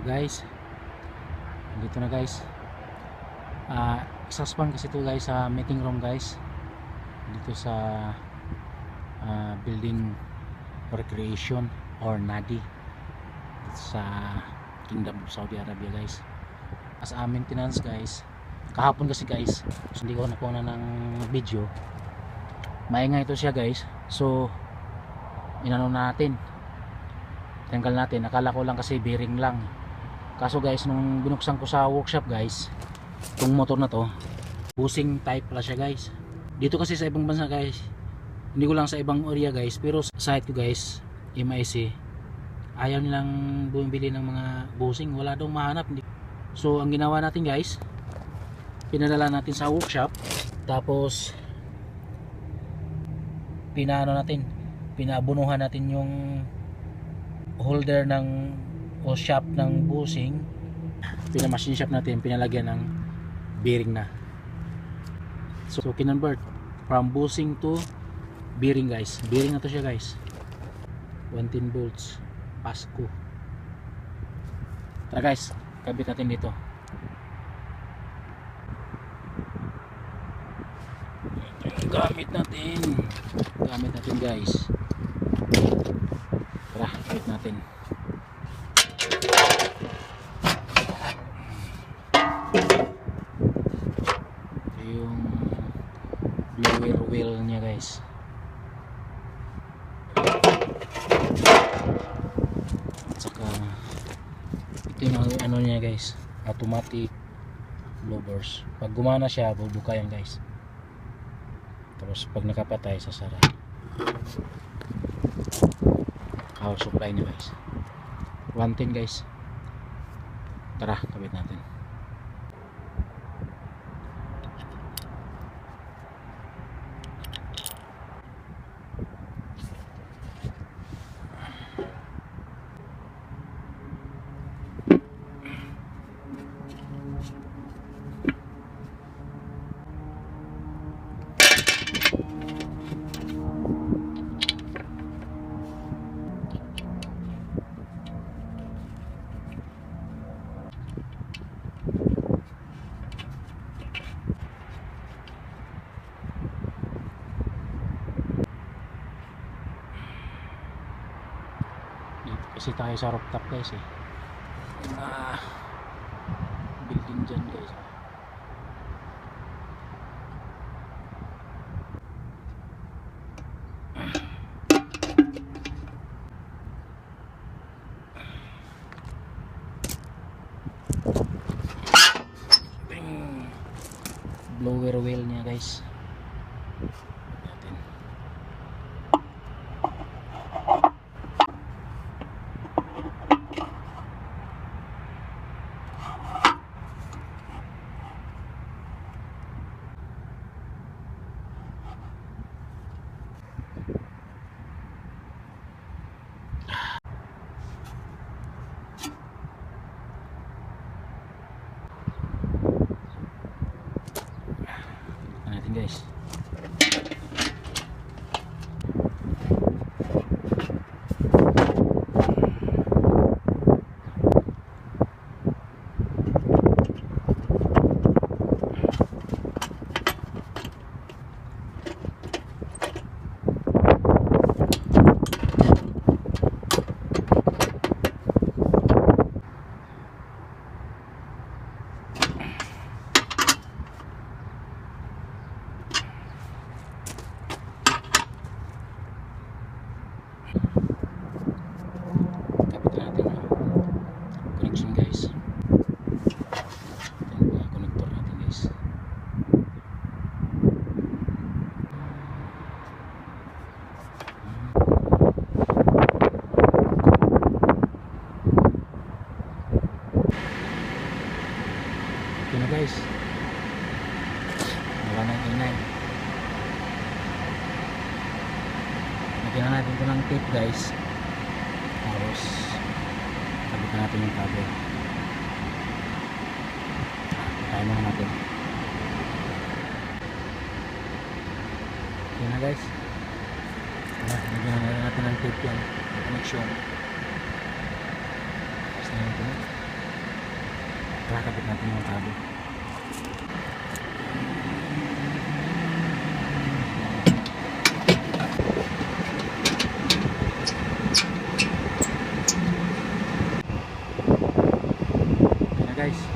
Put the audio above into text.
Guys, dito na guys. Exhaust kasi ito guys sa meeting room guys, dito sa building recreation or NADI sa Kingdom of Saudi Arabia guys. As a maintenance guys, kahapon kasi guys, so hindi ko nakuha ng video, maingay ito siya guys. So inano natin, tanggal natin. Akala ko lang kasi bearing lang, kaso guys nung binuksan ko sa workshop guys, itong motor na to bushing type pala siya guys. Dito kasi sa ibang bansa guys, hindi ko lang sa ibang area guys, pero sa site ko guys MIC, ayaw nilang bumibili ng mga bushing, wala daw mahanap. So ang ginawa natin guys, pinadala natin sa workshop, tapos pinabunuhan natin yung holder ng o shop ng bushing, pinamachine shop natin, pinalagyan ng bearing na. So kinonvert from bushing to bearing guys. Bearing na to siya guys, 110 volts Pasco. Tara guys, kabit natin dito. Gamit natin guys. Tara, kabit natin. Ito yung blower wheel nya guys. At saka ito yung ano nya guys, automatic blowers. Pag gumana siya, bubuka yan guys. Tapos pag nakapatay, sasara. Power supply niya guys, 110 guys. Tara, kabit natin. Kasi tayo sa rooftop guys building dyan guys. Blower wheel niya guys. Guys, ito na guys, wala na ingay. Lagyan na natin ito ng tape guys, tapos kabitan natin yung cable. Tayo na natin. Yan na guys, lagyan na natin ng tape yan, connection. Tapos na natin. kakabit natin yung kabo. Yan na guys.